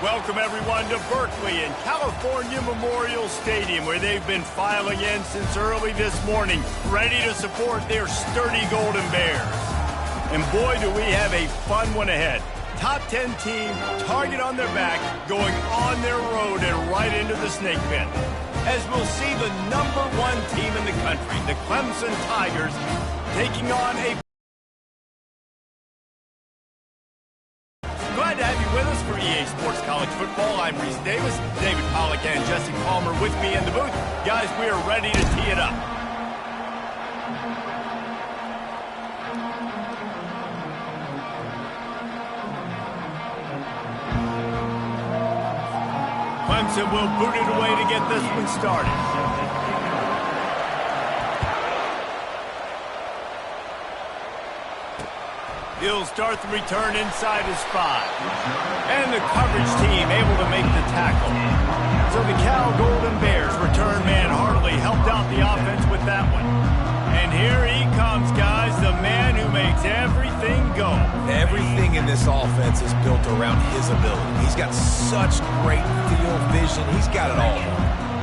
Welcome, everyone, to Berkeley and California Memorial Stadium, where they've been filing in since early this morning, ready to support their sturdy Golden Bears. And boy, do we have a fun one ahead. Top 10 team, target on their back, going on their road and right into the snake pit. As we'll see the #1 team in the country, the Clemson Tigers, taking on a... Glad to have you with us for EA Sports College Football. I'm Reese Davis, David Pollack and Jesse Palmer with me in the booth. Guys, we are ready to tee it up. Clemson will boot it away to get this one started. He'll start the return inside his 5. And the coverage team able to make the tackle. So the Cal Golden Bears return man Hartley helped out the offense with that one. And here he comes, guys, the man who makes everything go. Everything in this offense is built around his ability. He's got such great field vision. He's got it all.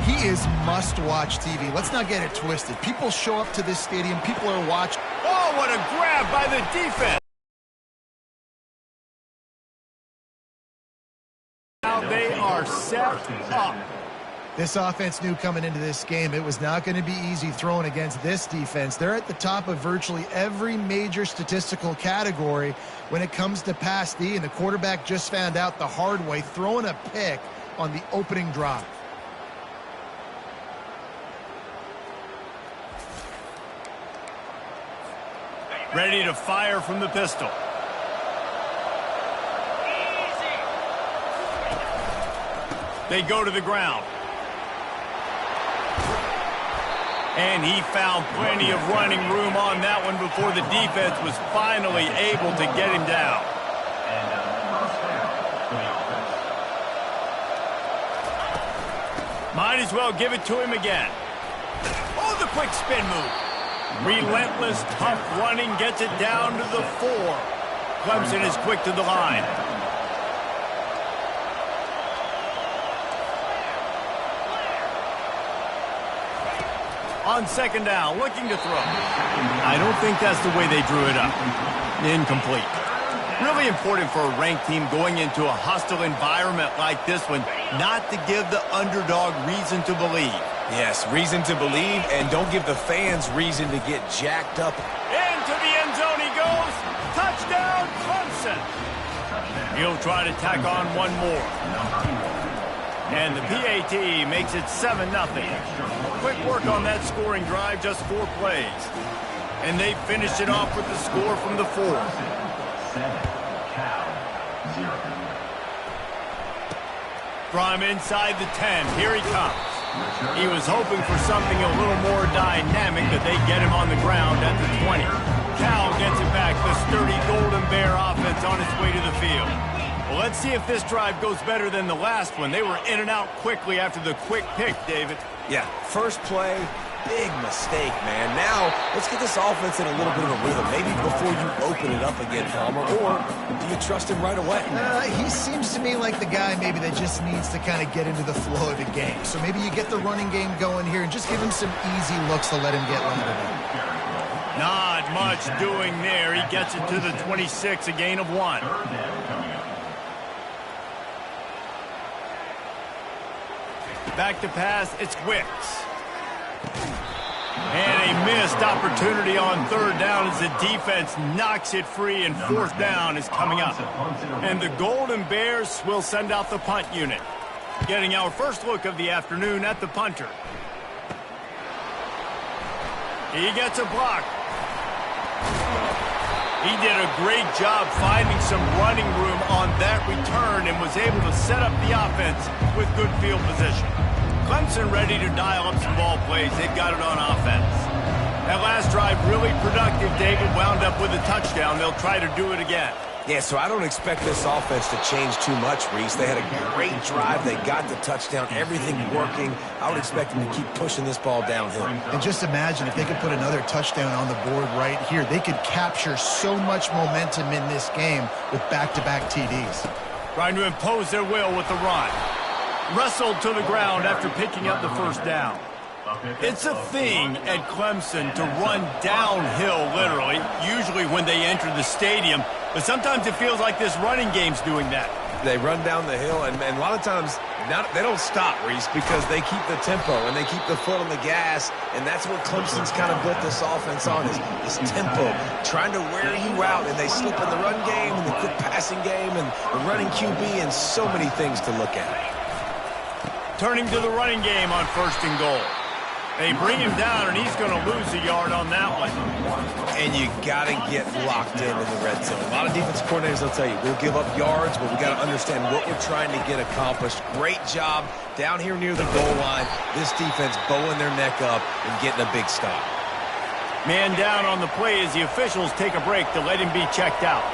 He is must-watch TV. Let's not get it twisted. People show up to this stadium. People are watching. Oh, what a grab by the defense. Now they are set up. This offense knew coming into this game it was not going to be easy throwing against this defense. They're at the top of virtually every major statistical category when it comes to pass D, and the quarterback just found out the hard way, throwing a pick on the opening drive. Ready to fire from the pistol. They go to the ground. And he found plenty of running room on that one before the defense was finally able to get him down. Might as well give it to him again. Oh, the quick spin move. Relentless, tough running gets it down to the 4. Clemson is quick to the line. On second down, looking to throw. I don't think that's the way they drew it up. Incomplete. Really important for a ranked team going into a hostile environment like this one, not to give the underdog reason to believe. Yes, reason to believe, and don't give the fans reason to get jacked up. Into the end zone he goes. Touchdown, Clemson. He'll try to tack on one more. And the PAT makes it 7-0. Quick work on that scoring drive, just 4 plays. And they finished it off with the score from the 4. From inside the 10, here he comes. He was hoping for something a little more dynamic, but they get him on the ground at the 20. Cal gets it back, the sturdy Golden Bear offense on its way to the field. Well, let's see if this drive goes better than the last one. They were in and out quickly after the quick pick, David. Yeah, first play, big mistake, man. Now, let's get this offense in a little bit of a rhythm. Maybe before you open it up again, Palmer, or do you trust him right away? He seems to me like the guy maybe that just needs to kind of get into the flow of the game. So maybe you get the running game going here and just give him some easy looks to let him get landed in. Not much doing there. He gets it to the 26, a gain of 1. Back to pass, it's Wicks. And a missed opportunity on third down as the defense knocks it free, and fourth down is coming up. And the Golden Bears will send out the punt unit. Getting our first look of the afternoon at the punter. He gets a block. He did a great job finding some running room on that return and was able to set up the offense with good field position. Clemson ready to dial up some ball plays. They've got it on offense. That last drive really productive. David wound up with a touchdown. They'll try to do it again. Yeah, so I don't expect this offense to change too much, Reese. They had a great drive. They got the touchdown. Everything working. I would expect them to keep pushing this ball downhill. And just imagine if they could put another touchdown on the board right here. They could capture so much momentum in this game with back-to-back TDs. Trying to impose their will with the run. Wrestled to the ground after picking up the first down. It's a thing at Clemson to run downhill, literally, usually when they enter the stadium. But sometimes it feels like this running game's doing that. They run down the hill, and a lot of times they don't stop, Reese, because they keep the tempo and they keep the foot on the gas, and that's what Clemson's kind of built this offense on, is tempo, trying to wear you out, and they slip in the run game and the quick passing game and the running QB and so many things to look at. Turning to the running game on 1st and goal. They bring him down, and he's going to lose a yard on that one. And you got to get locked in the red zone. A lot of defense coordinators will tell you, we'll give up yards, but we got to understand what we're trying to get accomplished. Great job down here near the goal line. This defense bowing their neck up and getting a big stop. Man down on the play as the officials take a break to let him be checked out.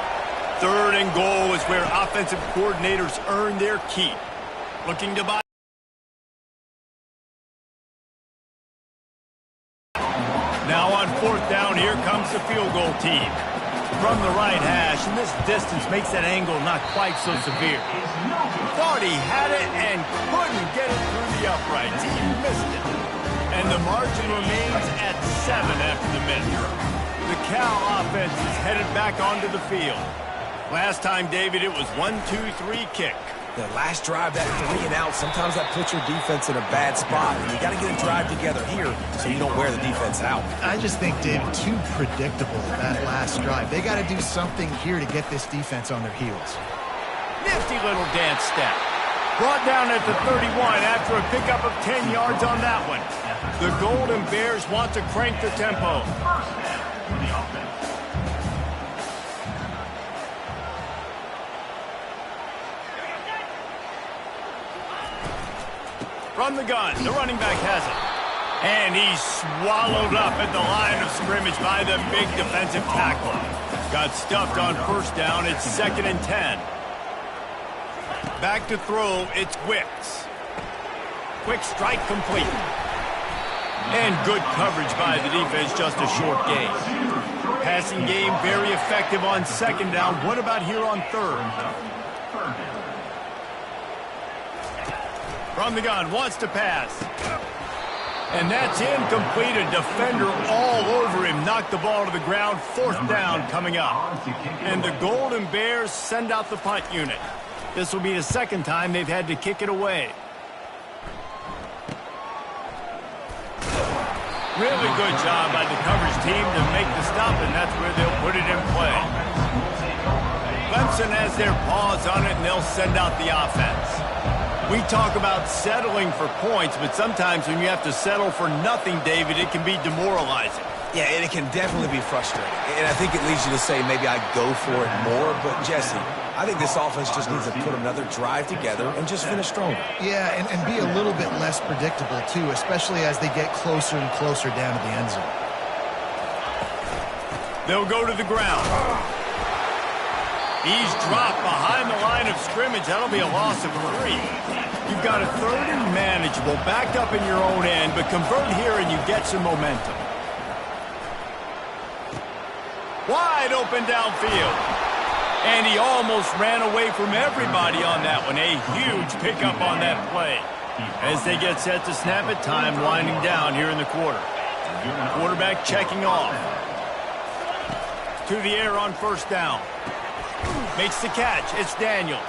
3rd and goal is where offensive coordinators earn their keep. Looking to buy. Now on 4th down, here comes the field goal team. From the right hash, and this distance makes that angle not quite so severe. Thought he had it and couldn't get it through the uprights. He missed it. And the margin remains at 7 after the minute. The Cal offense is headed back onto the field. Last time, David, it was 1-2-3 kick. The last drive, that 3 and out, sometimes that puts your defense in a bad spot. And you got to get a drive together here so you don't wear the defense out. I just think, David, too predictable that last drive. They got to do something here to get this defense on their heels. Nifty little dance step. Brought down at the 31 after a pickup of 10 yards on that one. The Golden Bears want to crank the tempo. From the gun, the running back has it. And he's swallowed up at the line of scrimmage by the big defensive tackle. Got stuffed on 1st down. It's 2nd and 10. Back to throw, it's Wicks. Quick strike complete. And good coverage by the defense, just a short gain. Passing game very effective on 2nd down. What about here on 3rd? From the gun, wants to pass. And that's incomplete. A defender all over him. Knocked the ball to the ground. 4th down coming up. And the Golden Bears send out the punt unit. This will be the 2nd time they've had to kick it away. Really good job by the coverage team to make the stop, and that's where they'll put it in play. Clemson has their paws on it, and they'll send out the offense. We talk about settling for points, but sometimes when you have to settle for nothing, David, it can be demoralizing. Yeah, and it can definitely be frustrating. And I think it leads you to say maybe I'd go for it more. But, Jesse, I think this offense just needs to put another drive together and just finish stronger. Yeah, and be a little bit less predictable, too, especially as they get closer and closer down to the end zone. They'll go to the ground. He's dropped behind the line of scrimmage. That'll be a loss of 3. You've got a 3rd and manageable, backed up in your own end, but convert here and you get some momentum. Wide open downfield. And he almost ran away from everybody on that one. A huge pickup on that play. As they get set to snap it, time winding down here in the quarter. Quarterback checking off. To the air on 1st down. Makes the catch. It's Daniels.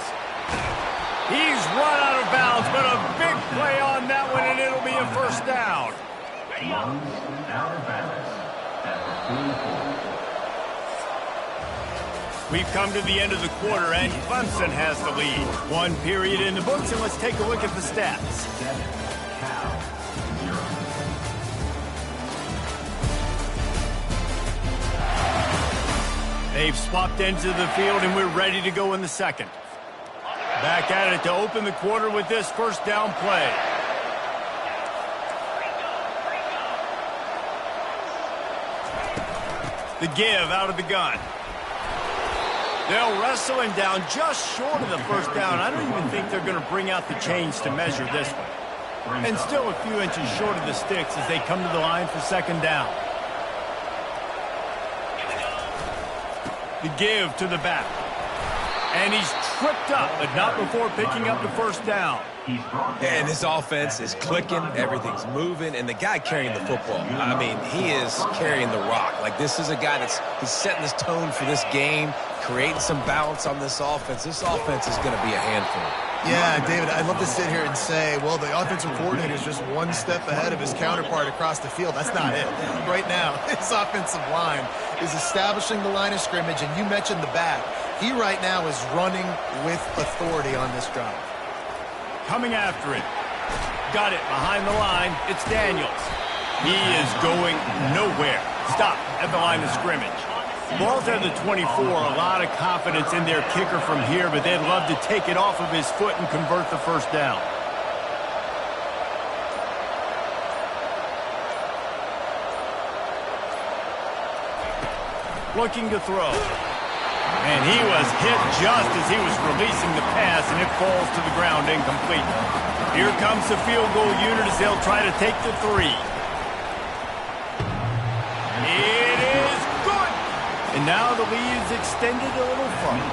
He's run out of bounds, but a big play on that one, and it'll be a 1st down. We've come to the end of the quarter, and Clemson has the lead. 1 period in the books, and let's take a look at the stats. They've swapped ends of the field, and we're ready to go in the 2nd. Back at it to open the quarter with this 1st down play. The give out of the gun. They'll wrestle him down just short of the 1st down. I don't even think they're going to bring out the chains to measure this one. And still a few inches short of the sticks as they come to the line for 2nd down. The give to the back. And he's tripped up, but not before picking up the first down. And this offense is clicking, everything's moving, and the guy carrying the football, I mean, he is carrying the rock. Like, this is a guy he's setting this tone for this game, creating some balance on this offense. This offense is going to be a handful. Yeah, David, I'd love to sit here and say, well, the offensive coordinator is just one step ahead of his counterpart across the field. That's not it. Right now, his offensive line is establishing the line of scrimmage, and you mentioned the back. He right now is running with authority on this drive. Coming after it. Got it behind the line. It's Daniels. He is going nowhere. Stop at the line of scrimmage. Ball's at the 24. A lot of confidence in their kicker from here, but they'd love to take it off of his foot and convert the first down. Looking to throw. And he was hit just as he was releasing the pass, and it falls to the ground incomplete. Here comes the field goal unit as they'll try to take the 3. It is good! And now the lead is extended a little further.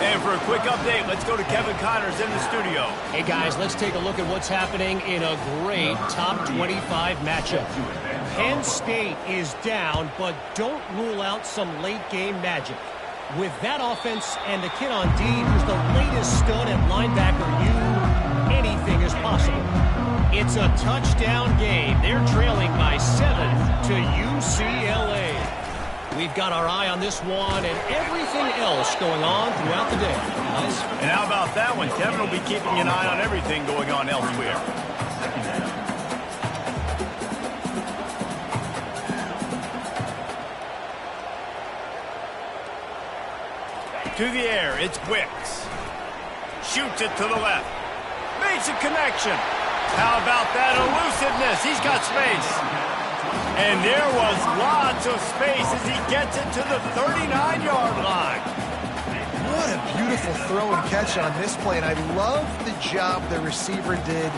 And for a quick update, let's go to Kevin Connors in the studio. Hey, guys, let's take a look at what's happening in a great top 25 matchup. Penn State is down, but don't rule out some late-game magic. With that offense and the kid on D, who's the latest stud at linebacker, anything is possible. It's a touchdown game. They're trailing by 7 to UCLA. We've got our eye on this one and everything else going on throughout the day. Guys. And how about that one? Kevin will be keeping an eye on everything going on elsewhere. To the air, it's Wicks. Shoots it to the left. Makes a connection. How about that elusiveness? He's got space. And there was lots of space as he gets it to the 39-yard line. What a beautiful throw and catch on this play, and I love the job the receiver did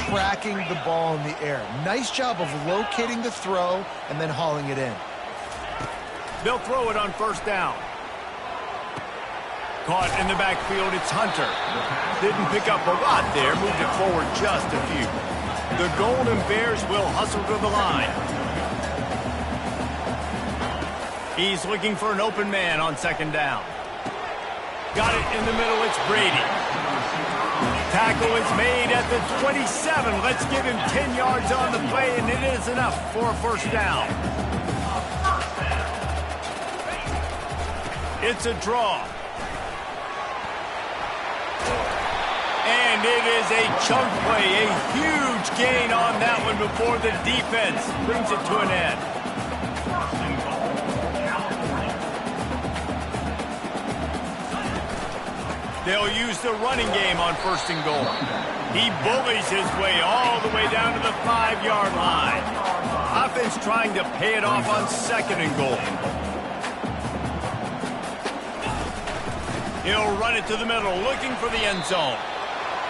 tracking the ball in the air. Nice job of locating the throw and then hauling it in. They'll throw it on first down. Caught in the backfield, it's Hunter. Didn't pick up a lot there, moved it forward just a few. The Golden Bears will hustle to the line. He's looking for an open man on second down. Got it in the middle, it's Brady. Tackle is made at the 27. Let's give him 10 yards on the play, and it is enough for a first down. It's a draw. And it is a chunk play, a huge gain on that one before the defense brings it to an end. They'll use the running game on first and goal. He bullies his way all the way down to the 5-yard line. Offense trying to pay it off on second and goal. He'll run it to the middle, looking for the end zone.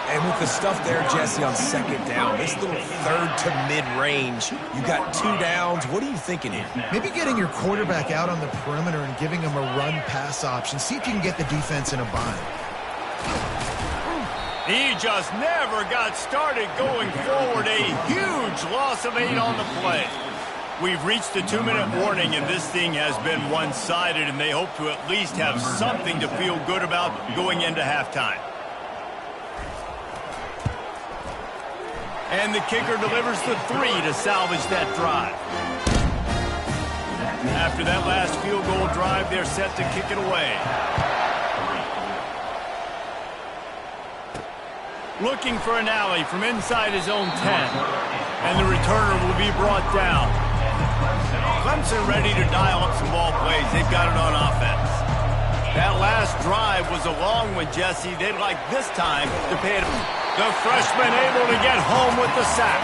And with the stuff there, Jesse, on second down, this little third to mid-range, you got 2 downs. What are you thinking here? Maybe getting your quarterback out on the perimeter and giving him a run-pass option. See if you can get the defense in a bind. He just never got started going forward. A huge loss of 8 on the play. We've reached the 2-minute warning, and this thing has been one-sided, and they hope to at least have something to feel good about going into halftime. And the kicker delivers the 3 to salvage that drive. After that last field goal drive, they're set to kick it away. Looking for an alley from inside his own 10. And the returner will be brought down. Clemson ready to dial up some ball plays. They've got it on offense. That last drive was a long one, Jesse. They'd like this time to pay it. The freshman able to get home with the sack.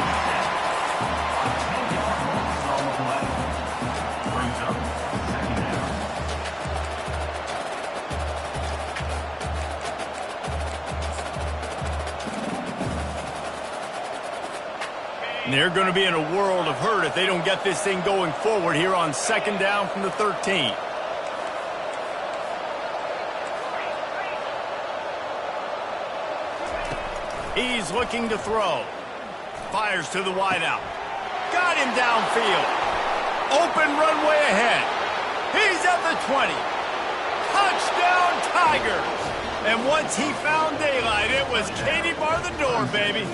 And they're going to be in a world of hurt if they don't get this thing going forward here on second down from the 13. He's looking to throw. Fires to the wideout. Got him downfield. Open runway ahead. He's at the 20. Touchdown, Tigers. And once he found daylight, it was Katie bar the door, baby.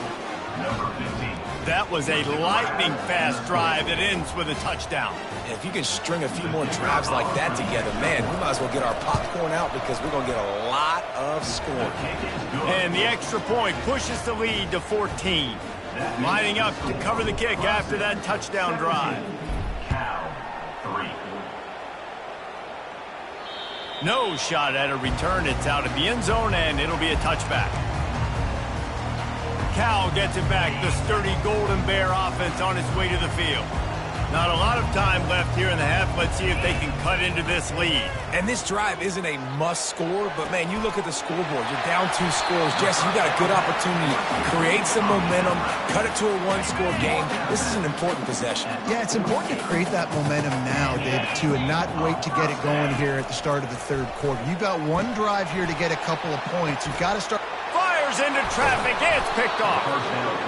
That was a lightning-fast drive that ends with a touchdown. If you can string a few more drives like that together, man, we might as well get our popcorn out because we're going to get a lot of scoring. And the extra point pushes the lead to 14. Lining up to cover the kick after that touchdown drive. No shot at a return. It's out of the end zone, and it'll be a touchback. Cal gets it back. The sturdy Golden Bear offense on its way to the field. Not a lot of time left here in the half. Let's see if they can cut into this lead. And this drive isn't a must score, but, man, you look at the scoreboard. You're down 2 scores. Jesse, you got a good opportunity to create some momentum, cut it to a 1-score game. This is an important possession. Yeah, it's important to create that momentum now, David, too, and not wait to get it going here at the start of the third quarter. You've got one drive here to get a couple of points. You've got to start. Fires into traffic. It's picked off.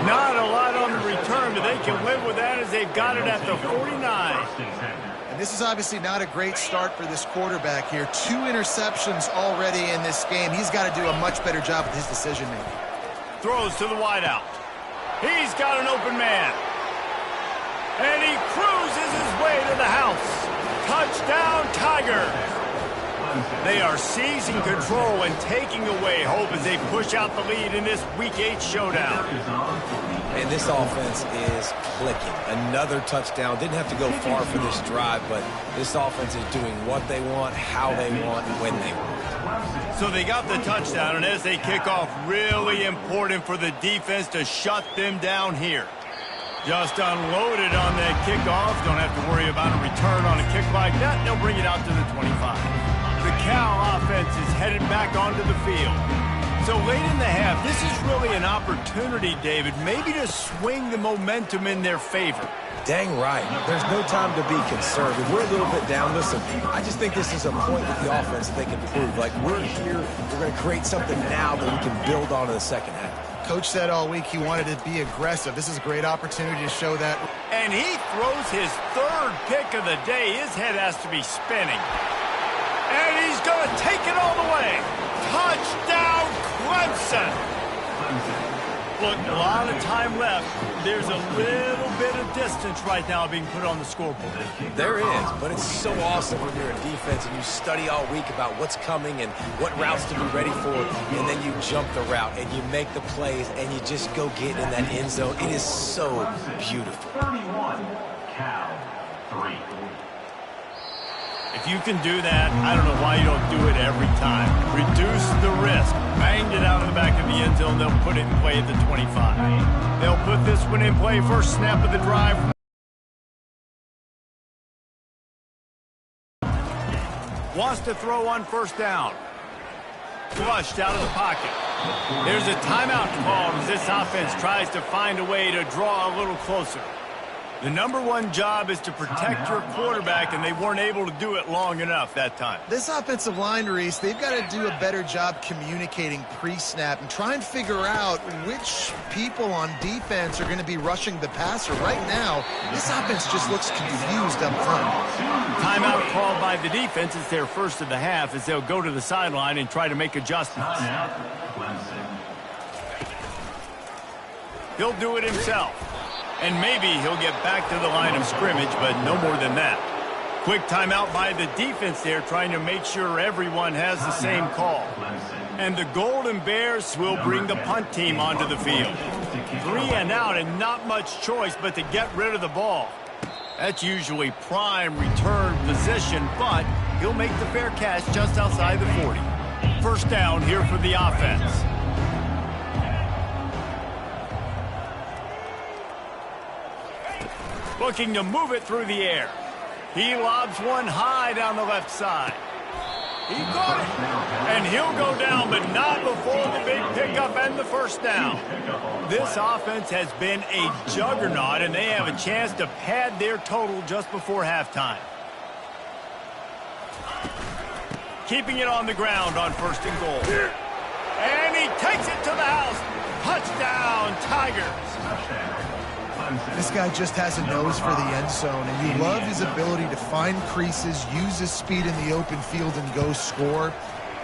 Not a lot on the return, but they can live with that as they've got it at the 49. And this is obviously not a great start for this quarterback here. 2 interceptions already in this game. He's got to do a much better job with his decision-making. Throws to the wideout. He's got an open man. And he cruises his way to the house. Touchdown, Tigers. They are seizing control and taking away hope as they push out the lead in this Week 8 showdown. And this offense is clicking. Another touchdown. Didn't have to go far for this drive, but this offense is doing what they want, how they want, when they want. So they got the touchdown, and as they kick off, really important for the defense to shut them down here. Just unloaded on that kickoff. Don't have to worry about a return on a kick like that. They'll bring it out to the 25. The Cal offense is headed back onto the field. So late in the half, this is really an opportunity, David, maybe to swing the momentum in their favor. Dang right. There's no time to be concerned. We're a little bit down. Listen, I just think this is a point with the offense that they can prove. Like, we're here, we're going to create something now that we can build on in the second half. Coach said all week he wanted to be aggressive. This is a great opportunity to show that. And he throws his 3rd pick of the day. His head has to be spinning. And he's going to take it all the way. Touchdown, Clemson. Look, a lot of time left. There's a little bit of distance right now being put on the scoreboard. There is, but it's so awesome when you're in defense and you study all week about what's coming and what routes to be ready for, and then you jump the route and you make the plays and you just go get in that end zone. It is so beautiful. 31, Cal 3. If you can do that, I don't know why you don't do it every time. Reduce the risk. Banged it out of the back of the end zone. They'll put it in play at the 25. They'll put this one in play. First snap of the drive. Wants to throw on first down. Flushed out of the pocket. There's a timeout called as this offense tries to find a way to draw a little closer. The #1 job is to protect your quarterback, and they weren't able to do it long enough that time. This offensive line, Reese, they've got to do a better job communicating pre-snap and try and figure out which people on defense are going to be rushing the passer. Right now, this offense just looks confused up front. Timeout called by the defense. It's their first of the half as they'll go to the sideline and try to make adjustments. He'll do it himself. And maybe he'll get back to the line of scrimmage, but no more than that. Quick timeout by the defense there, trying to make sure everyone has the same call. And the Golden Bears will bring the punt team onto the field. 3 and out and not much choice but to get rid of the ball. That's usually prime return position, but he'll make the fair catch just outside the 40. First down here for the offense. Looking to move it through the air. He lobs one high down the left side. He caught it. And he'll go down, but not before the big pickup and the first down. This offense has been a juggernaut, and they have a chance to pad their total just before halftime. Keeping it on the ground on 1st and goal. And he takes it to the house. Touchdown. This guy just has a nose for the end zone, and you love his ability to find creases, use his speed in the open field, and go score.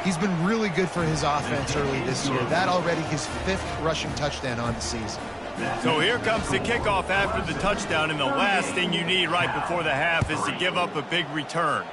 He's been really good for his offense early this year. That already his 5th rushing touchdown on the season. So here comes the kickoff after the touchdown, and the last thing you need right before the half is to give up a big return.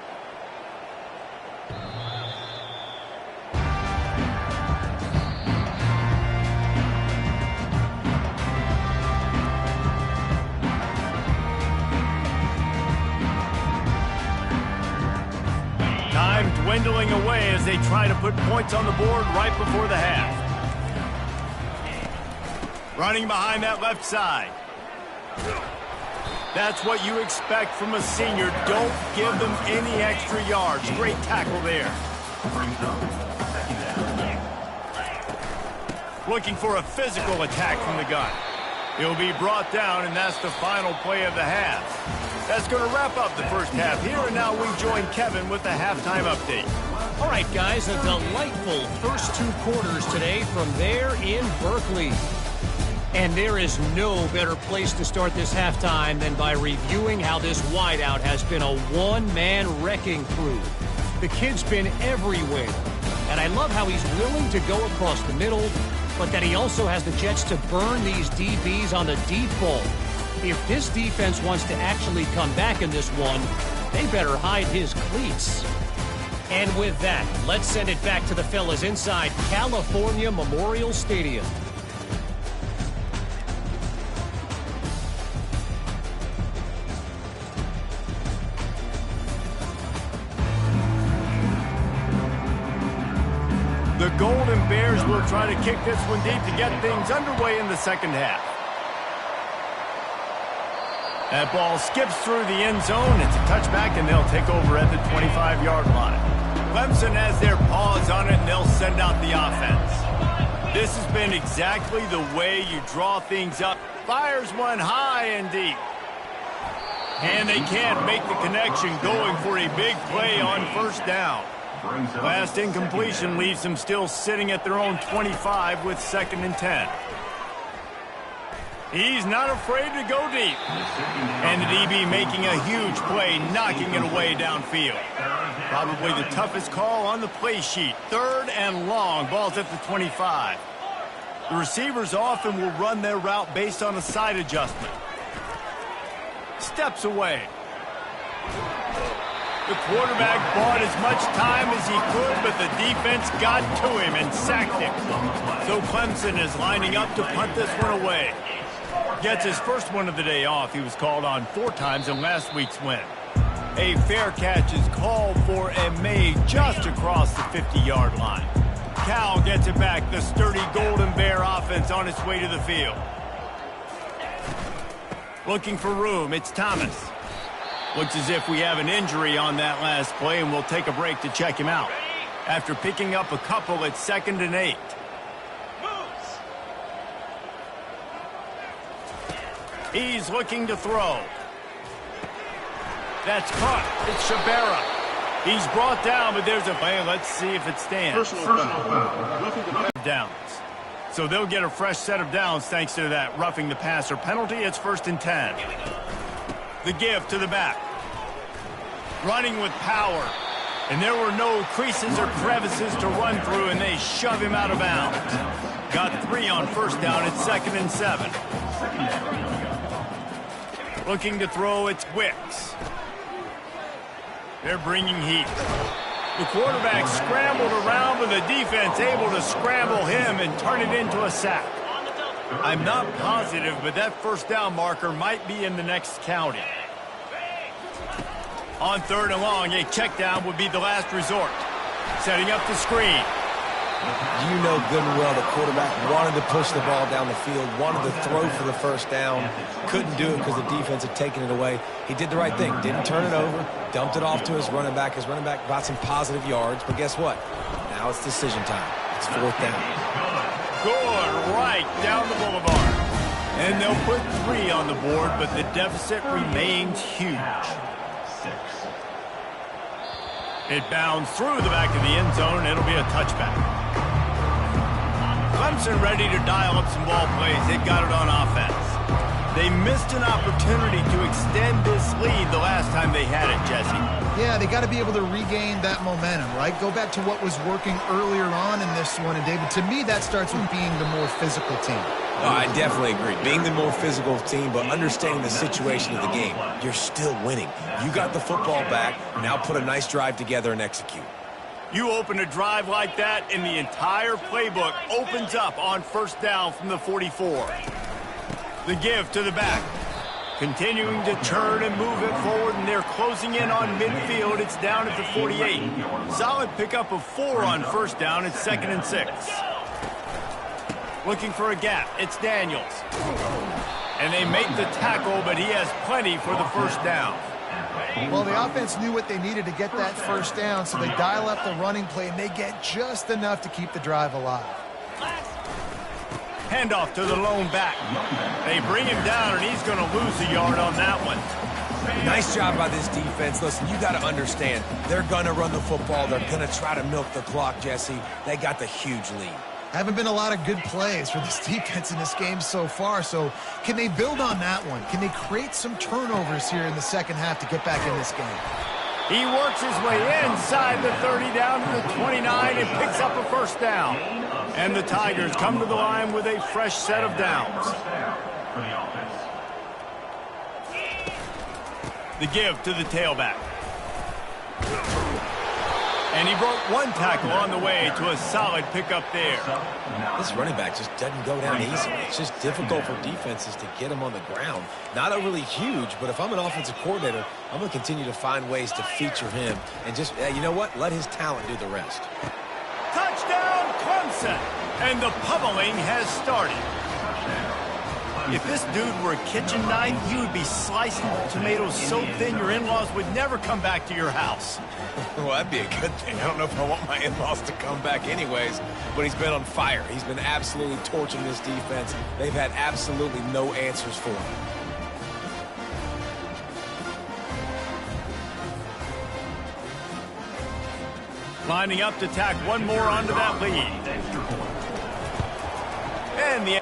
Time dwindling away as they try to put points on the board right before the half. Running behind that left side. That's what you expect from a senior. Don't give them any extra yards. Great tackle there. Looking for a physical attack from the gun. He'll be brought down, and that's the final play of the half. That's going to wrap up the first half here, and now we join Kevin with the halftime update. All right, guys, a delightful first 2 quarters today from there in Berkeley. And there is no better place to start this halftime than by reviewing how this wideout has been a one-man wrecking crew. The kid's been everywhere, and I love how he's willing to go across the middle, but that he also has the jets to burn these DBs on the deep ball. If this defense wants to actually come back in this one, they better hide his cleats. And with that, let's send it back to the fellas inside California Memorial Stadium. The Golden Bears will try to kick this one deep to get things underway in the second half. That ball skips through the end zone. It's a touchback, and they'll take over at the 25-yard line. Clemson has their paws on it, and they'll send out the offense. This has been exactly the way you draw things up. Fires one high and deep. And they can't make the connection, going for a big play on first down. Last incompletion leaves them still sitting at their own 25 with 2nd and 10. He's not afraid to go deep. And the DB making a huge play, knocking it away downfield. Probably the toughest call on the play sheet. 3rd and long, ball's at the 25. The receivers often will run their route based on a side adjustment. Steps away. The quarterback bought as much time as he could, but the defense got to him and sacked him. So Clemson is lining up to punt this one away. Gets his first one of the day off. He was called on 4 times in last week's win. A fair catch is called for and made just across the 50-yard line. Cal gets it back. The sturdy Golden Bear offense on its way to the field. Looking for room. It's Thomas. Looks as if we have an injury on that last play, and we'll take a break to check him out. After picking up a couple, it's 2nd and 8. He's looking to throw. That's caught. It's Shabera. He's brought down, but there's a play. Let's see if it stands. Downs. So they'll get a fresh set of downs thanks to that roughing the passer penalty. It's 1st and 10. The give to the back. Running with power. And there were no creases or crevices to run through, and they shove him out of bounds. Got 3 on first down. It's 2nd and 7. Looking to throw, it's Wicks. They're bringing heat. The quarterback scrambled around, but the defense able to scramble him and turn it into a sack. I'm not positive, but that first down marker might be in the next county. On 3rd and long, a check down would be the last resort. Setting up the screen. You know good and well the quarterback wanted to push the ball down the field, wanted to throw for the first down, couldn't do it because the defense had taken it away. He did the right thing, didn't turn it over, dumped it off to his running back. His running back got some positive yards, but guess what? Now it's decision time. It's 4th down. Good, right down the boulevard. And they'll put 3 on the board, but the deficit remains huge. It bounds through the back of the end zone, and it'll be a touchback. Clemson ready to dial up some ball plays. They've got it on offense. They missed an opportunity to extend this lead the last time they had it, Jesse. Yeah, they got to be able to regain that momentum, right? Go back to what was working earlier on in this one. And, David, to me, that starts with being the more physical team. No, I definitely agree. Being the more physical team, but understanding the situation of the game. You're still winning. You got the football back. Now put a nice drive together and execute. You open a drive like that, and the entire playbook opens up on first down from the 44. The give to the back. Continuing to turn and move it forward, and they're closing in on midfield. It's down at the 48. Solid pickup of 4 on first down. It's 2nd and 6. Looking for a gap. It's Daniels. And they make the tackle, but he has plenty for the first down. Well, the offense knew what they needed to get that first down, so they dial up the running play, and they get just enough to keep the drive alive. Handoff to the lone back. They bring him down, and he's going to lose a yard on that one. Nice job by this defense. Listen, you got to understand, they're going to run the football. They're going to try to milk the clock, Jesse. They got the huge lead. Haven't been a lot of good plays for this defense in this game so far, so can they build on that one? Can they create some turnovers here in the second half to get back in this game? He works his way inside the 30 down to the 29 and picks up a first down. And the Tigers come to the line with a fresh set of downs. The give to the tailback. And he broke one tackle on the way to a solid pickup there. This running back just doesn't go down easily. It's just difficult for defenses to get him on the ground. Not overly huge, but if I'm an offensive coordinator, I'm going to continue to find ways to feature him and just, you know what, let his talent do the rest. Touchdown, Clemson! And the pummeling has started. If this dude were a kitchen knife, he would be slicing tomatoes so thin your in-laws would never come back to your house. Well, that'd be a good thing. I don't know if I want my in-laws to come back anyways, but he's been on fire. He's been absolutely torching this defense. They've had absolutely no answers for him. Lining up to tack one more onto that lead. And the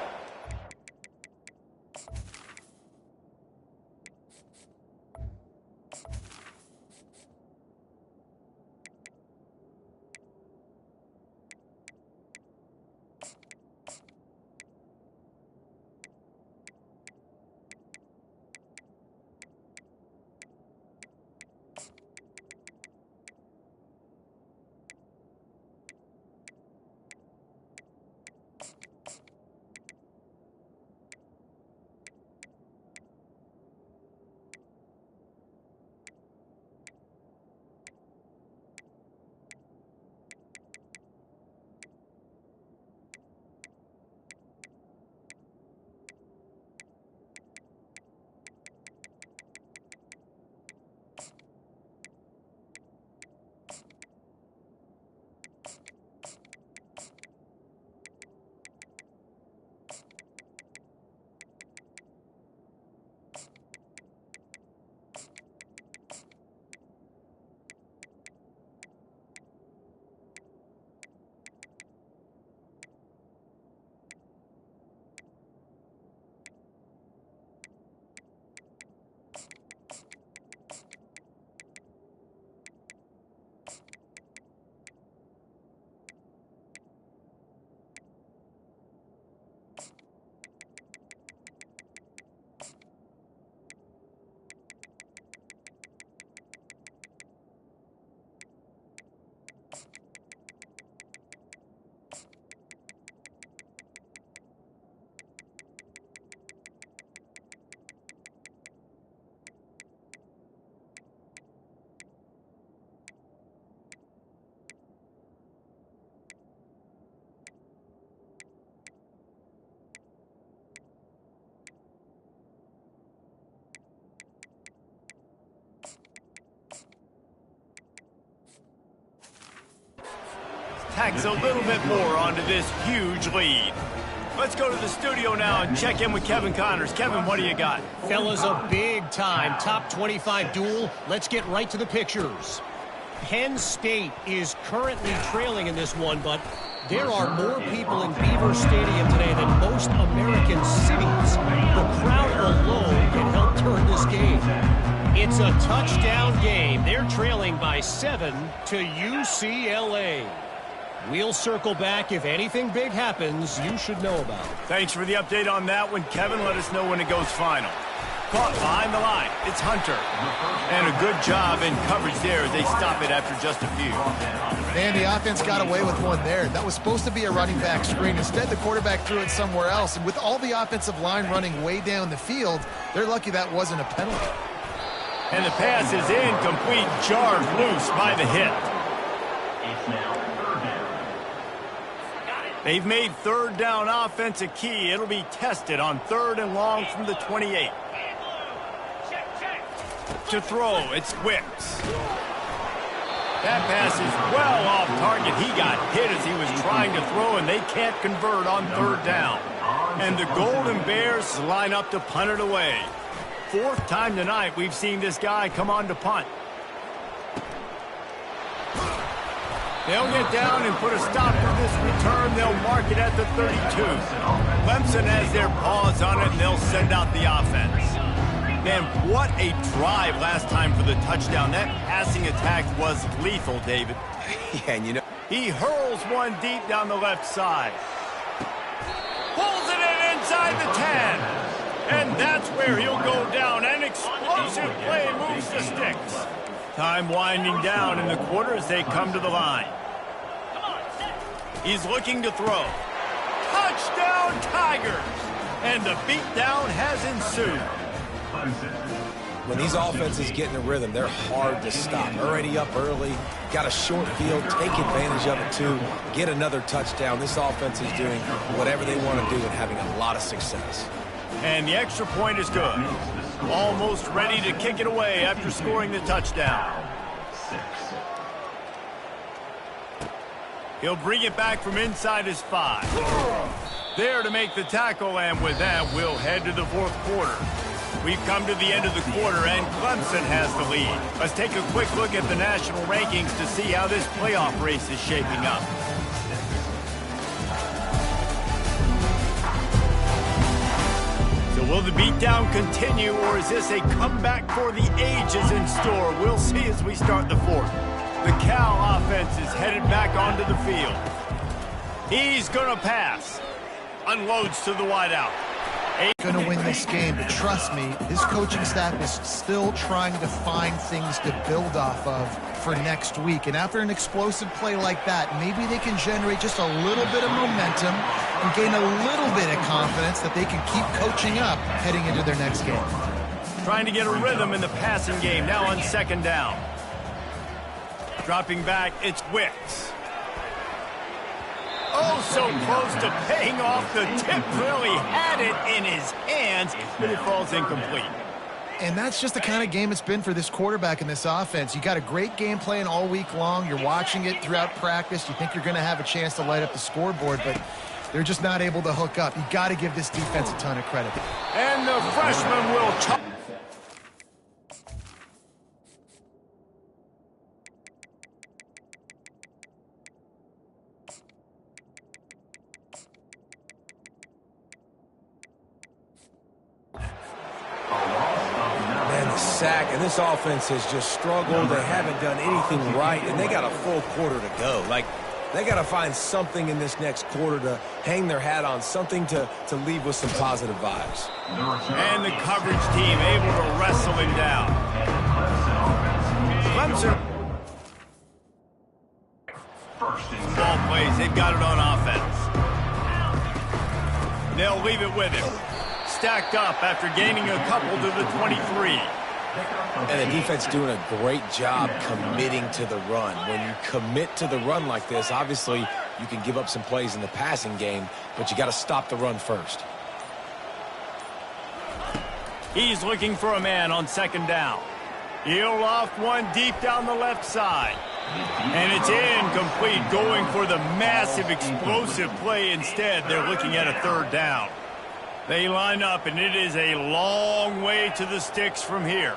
tacks a little bit more onto this huge lead. Let's go to the studio now and check in with Kevin Connors. Kevin, what do you got? Fellas, a big-time top 25 duel. Let's get right to the pictures. Penn State is currently trailing in this one, but There are more people in Beaver Stadium today than most American cities. The crowd alone can help turn this game. It's a touchdown game. They're trailing by 7 to UCLA. We'll circle back. If anything big happens, you should know about it. Thanks for the update on that one, Kevin. Let us know when it goes final. Caught behind the line. It's Hunter. And a good job in coverage there as they stop it after just a few. Man, the offense got away with one there. That was supposed to be a running back screen. Instead, the quarterback threw it somewhere else. And with all the offensive line running way down the field, they're lucky that wasn't a penalty. And the pass is incomplete, jarred loose by the hit. It's now third down. They've made third down offense a key. It'll be tested on 3rd and long from the 28. To throw, it's Wicks. That pass is well off target. He got hit as he was trying to throw, and they can't convert on 3rd down. And the Golden Bears line up to punt it away. 4th time tonight we've seen this guy come on to punt. They'll get down and put a stop to this return. They'll mark it at the 32. Clemson has their paws on it, and they'll send out the offense. Man, what a drive last time for the touchdown. That passing attack was lethal, David. Yeah, and you know, He hurls one deep down the left side. Pulls it in inside the 10. And that's where he'll go down. An explosive play moves the sticks. Time winding down in the quarter as they come to the line. He's looking to throw. Touchdown, Tigers! And the beatdown has ensued. when these offenses get in a rhythm, they're hard to stop. Already up early, got a short field, take advantage of it too, get another touchdown. This offense is doing whatever they want to do and having a lot of success. And the extra point is good. Almost ready to kick it away after scoring the touchdown. He'll bring it back from inside his 5. There to make the tackle, and with that, we'll head to the 4th quarter. We've come to the end of the quarter, and Clemson has the lead. Let's take a quick look at the national rankings to see how this playoff race is shaping up. So will the beatdown continue, or is this a comeback for the ages in store? We'll see as we start the 4th. The Cal offense is headed back onto the field. He's going to pass. Unloads to the wideout. Going to win this game, but trust me, this coaching staff is still trying to find things to build off of for next week. And after an explosive play like that, maybe they can generate just a little bit of momentum and gain a little bit of confidence that they can keep coaching up heading into their next game. Trying to get a rhythm in the passing game, now on 2nd down. Dropping back, it's Wicks. Oh, so close to paying off. The tip really had it in his hands, but it falls incomplete. And that's just the kind of game it's been for this quarterback in this offense. You got a great game plan all week long. You're watching it throughout practice. You think you're going to have a chance to light up the scoreboard, but they're just not able to hook up. You got to give this defense a ton of credit. And the freshman will chop. Sack, and this offense has just struggled. They haven't done anything right, and they got a full quarter to go. Like, they got to find something in this next quarter to hang their hat on, something to leave with some positive vibes. And the coverage team able to wrestle him down. Clemson. Ball plays, they've got it on offense. They'll leave it with him. Stacked up after gaining a couple to the 23. And the defense doing a great job committing to the run. When you commit to the run like this, obviously you can give up some plays in the passing game, but you got to stop the run first. He's looking for a man on 2nd down. He'll loft one deep down the left side. And it's incomplete, going for the massive explosive play instead. They're looking at a 3rd down. They line up, and it is a long way to the sticks from here.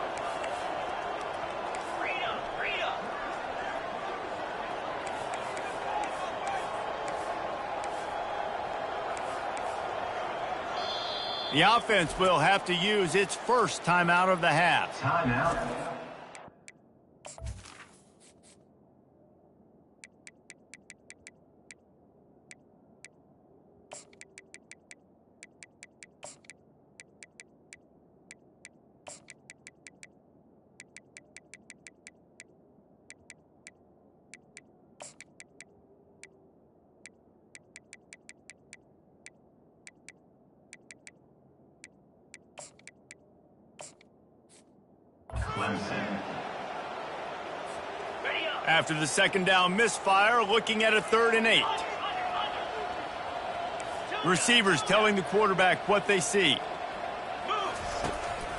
The offense will have to use its first timeout of the half. Timeout. Clemson. After the second down misfire, looking at a 3rd and 8. Receivers telling the quarterback what they see.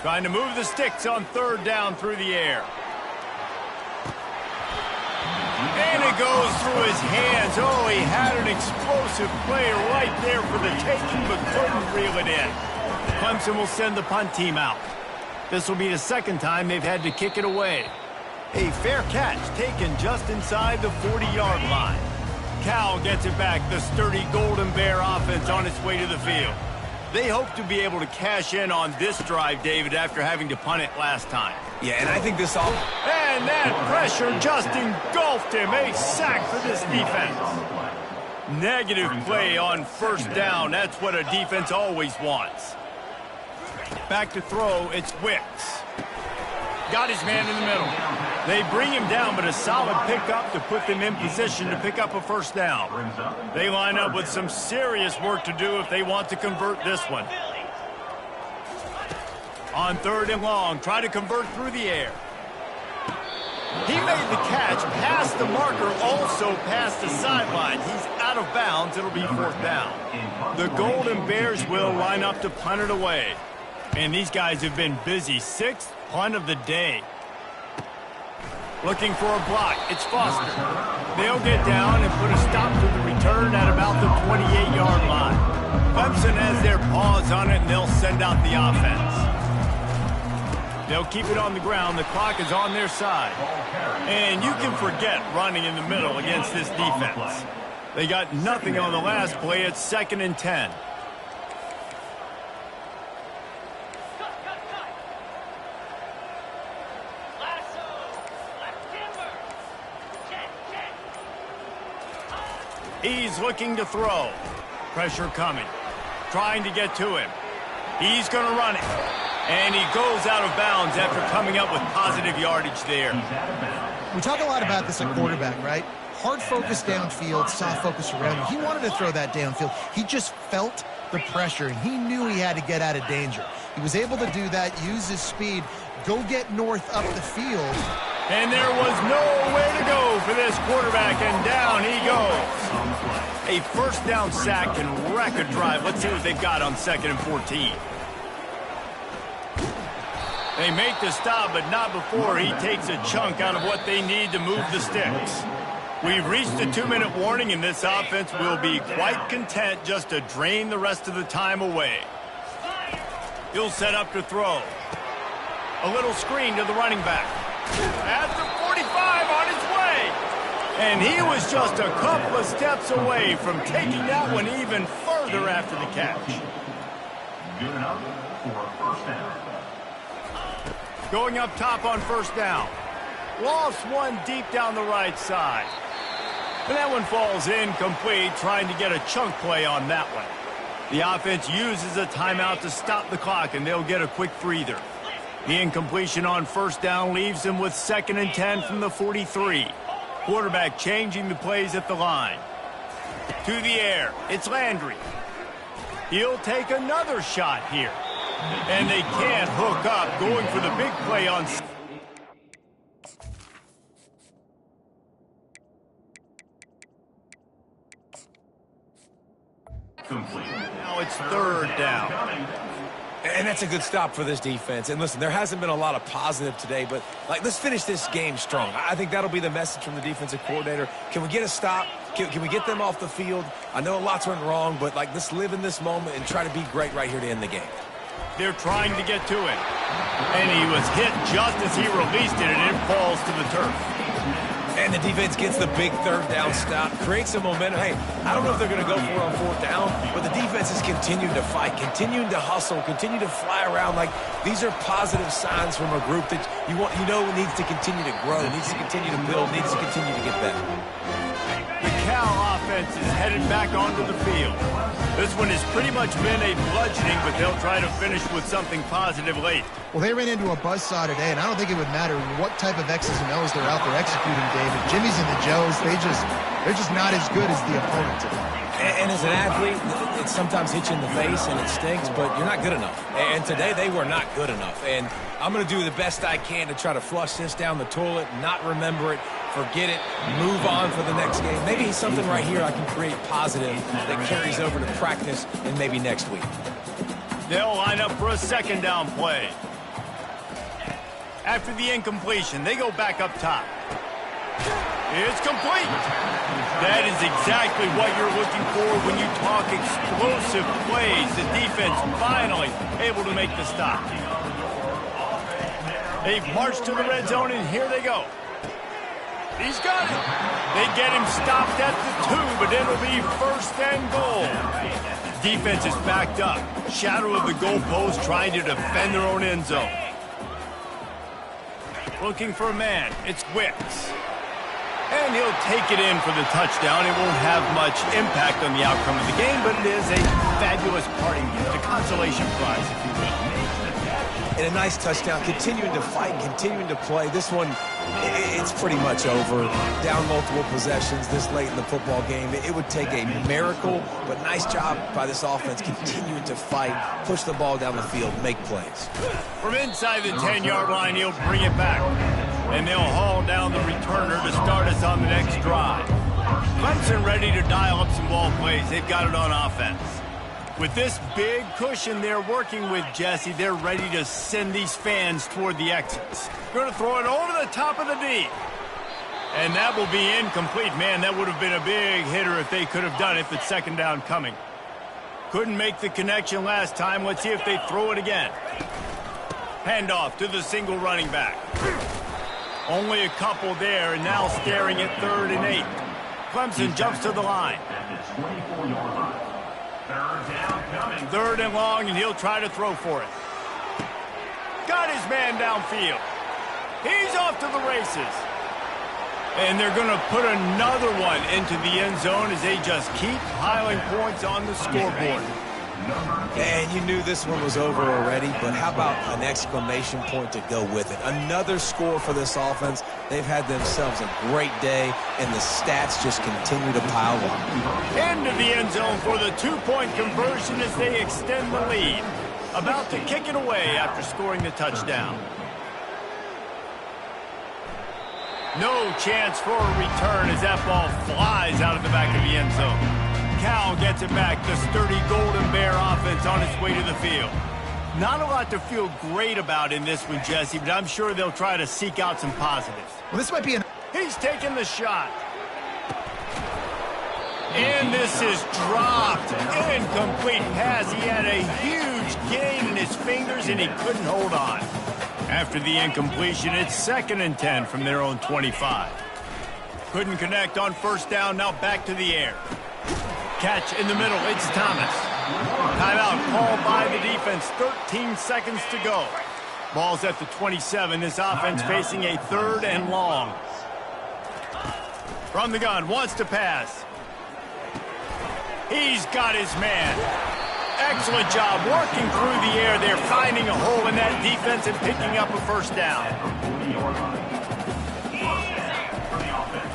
Trying to move the sticks on 3rd down through the air. And it goes through his hands. Oh, he had an explosive play right there for the taking, but couldn't reel it in. Clemson will send the punt team out. This will be the second time they've had to kick it away. A fair catch taken just inside the 40-yard line. Cal gets it back, the sturdy Golden Bear offense on its way to the field. They hope to be able to cash in on this drive, David, after having to punt it last time. Yeah, and I think this all... And that pressure just engulfed him. A sack for this defense. Negative play on 1st down. That's what a defense always wants. Back to throw, it's Wicks. Got his man in the middle. They bring him down, but a solid pickup to put them in position to pick up a 1st down. They line up with some serious work to do if they want to convert this one. On 3rd and long, try to convert through the air. He made the catch past the marker, also past the sideline. He's out of bounds. It'll be 4th down. The Golden Bears will line up to punt it away. And these guys have been busy. 6th punt of the day. Looking for a block. It's Foster. They'll get down and put a stop to the return at about the 28-yard line. Clemson has their paws on it, and they'll send out the offense. They'll keep it on the ground. The clock is on their side. And you can forget running in the middle against this defense. They got nothing on the last play. It's 2nd and 10. He's looking to throw. Pressure coming. Trying to get to him. He's going to run it. And he goes out of bounds after coming up with positive yardage there. We talk a lot about this at quarterback, right? Hard focus downfield, soft focus around him. He wanted to throw that downfield. He just felt the pressure, and he knew he had to get out of danger. He was able to do that, use his speed, go get north up the field. And there was nowhere to go for this quarterback, and down he goes. A 1st down sack can wreck a drive. Let's see what they've got on 2nd and 14. They make the stop, but not before he takes a chunk out of what they need to move the sticks. We've reached a 2-minute warning, and this offense will be quite content just to drain the rest of the time away. He'll set up to throw. A little screen to the running back. At the 45 on his way. And he was just a couple of steps away from taking that one even further after the catch. Good enough for a 1st down. Going up top on 1st down. Lost one deep down the right side. And that one falls incomplete, trying to get a chunk play on that one. The offense uses a timeout to stop the clock, and they'll get a quick breather. The incompletion on 1st down leaves him with 2nd and 10 from the 43. Quarterback changing the plays at the line. To the air, it's Landry. He'll take another shot here. And they can't hook up, going for the big play on... Complete. Now it's 3rd down. And that's a good stop for this defense. And listen, there hasn't been a lot of positive today, but let's finish this game strong. I think that'll be the message from the defensive coordinator. Can we get a stop? Can we get them off the field? I know lots went wrong, but let's live in this moment and try to be great right here to end the game. They're trying to get to him. And he was hit just as he released it, and it falls to the turf. And the defense gets the big 3rd down stop, creates some momentum. Hey, I don't know if they're going to go for it on 4th down, but the defense defense is continuing to fight, continuing to hustle, continue to fly around. Like, these are positive signs from a group that you know needs to continue to grow, needs to continue to build, needs to continue to get better. The Cal offense is headed back onto the field. This one has pretty much been a bludgeoning, but they'll try to finish with something positive late. Well, they ran into a buzzsaw today, and I don't think it would matter what type of X's and O's they're out there executing, David. Jimmy's and the Joes, they're just not as good as the opponent today. And as an athlete, it sometimes hits you in the face and it stinks, but you're not good enough. And today they were not good enough. And I'm going to do the best I can to try to flush this down the toilet, not remember it, forget it, move on for the next game. Maybe something right here I can create positive that carries over to practice and maybe next week. They'll line up for a second down play. After the incompletion, they go back up top. It's complete. That is exactly what you're looking for when you talk explosive plays. The defense finally able to make the stop. They've marched to the red zone, and here they go. He's got it. They get him stopped at the 2, but it'll be first and goal. Defense is backed up. Shadow of the goalpost trying to defend their own end zone. Looking for a man. It's Wicks. And he'll take it in for the touchdown. It won't have much impact on the outcome of the game, but it is a fabulous parting gift, a consolation prize, if you will. And a nice touchdown, continuing to fight, continuing to play. This one, it's pretty much over. Down multiple possessions this late in the football game. It would take a miracle, but nice job by this offense continuing to fight, push the ball down the field, make plays. From inside the 10-yard line, he'll bring it back. And they'll haul down the returner to start us on the next drive. Clemson ready to dial up some ball plays. They've got it on offense. With this big cushion they're working with, Jesse, they're ready to send these fans toward the exits. Going to throw it over the top of the D. And that will be incomplete. Man, that would have been a big hitter if they could have done it, but second down coming. Couldn't make the connection last time. Let's see if they throw it again. Handoff to the single running back. Only a couple there, and now staring at 3rd and 8. Clemson jumps to the line. 3rd and long, and he'll try to throw for it. Got his man downfield. He's off to the races. And they're going to put another one into the end zone as they just keep piling points on the scoreboard. And you knew this one was over already, but how about an exclamation point to go with it? Another score for this offense. They've had themselves a great day, and the stats just continue to pile up. Into the end zone for the 2-point conversion as they extend the lead. About to kick it away after scoring the touchdown. No chance for a return as that ball flies out of the back of the end zone. Cal gets it back. The sturdy Golden Bear offense on its way to the field. Not a lot to feel great about in this one, Jesse, but I'm sure they'll try to seek out some positives. Well, this might be an... He's taking the shot. And this is dropped. Incomplete pass. He had a huge gain in his fingers, and he couldn't hold on. After the incompletion, it's 2nd and 10 from their own 25. Couldn't connect on first down. Now back to the air. Catch in the middle. It's Thomas. Timeout called by the defense. 13 seconds to go. Ball's at the 27. This offense facing a 3rd and long. From the gun. Wants to pass. He's got his man. Excellent job working through the air there, finding a hole in that defense and picking up a first down.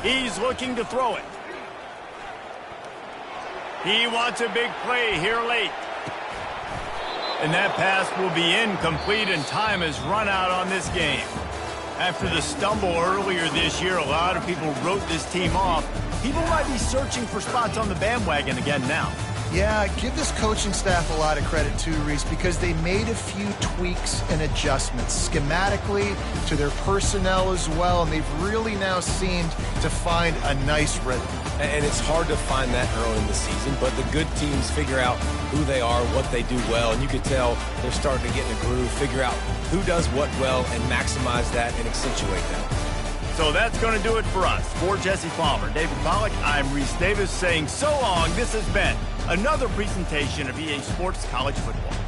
He's looking to throw it. He wants a big play here late. And that pass will be incomplete, and time has run out on this game. After the stumble earlier this year, a lot of people wrote this team off. People might be searching for spots on the bandwagon again now. Yeah, give this coaching staff a lot of credit too, Reese, because they made a few tweaks and adjustments schematically to their personnel as well, and they've really now seemed to find a nice rhythm. And it's hard to find that early in the season, but the good teams figure out who they are, what they do well, and you can tell they're starting to get in a groove, figure out who does what well, and maximize that and accentuate that. So that's going to do it for us. For Jesse Palmer, David Pollack, I'm Reese Davis saying so long. This has been another presentation of EA Sports College Football.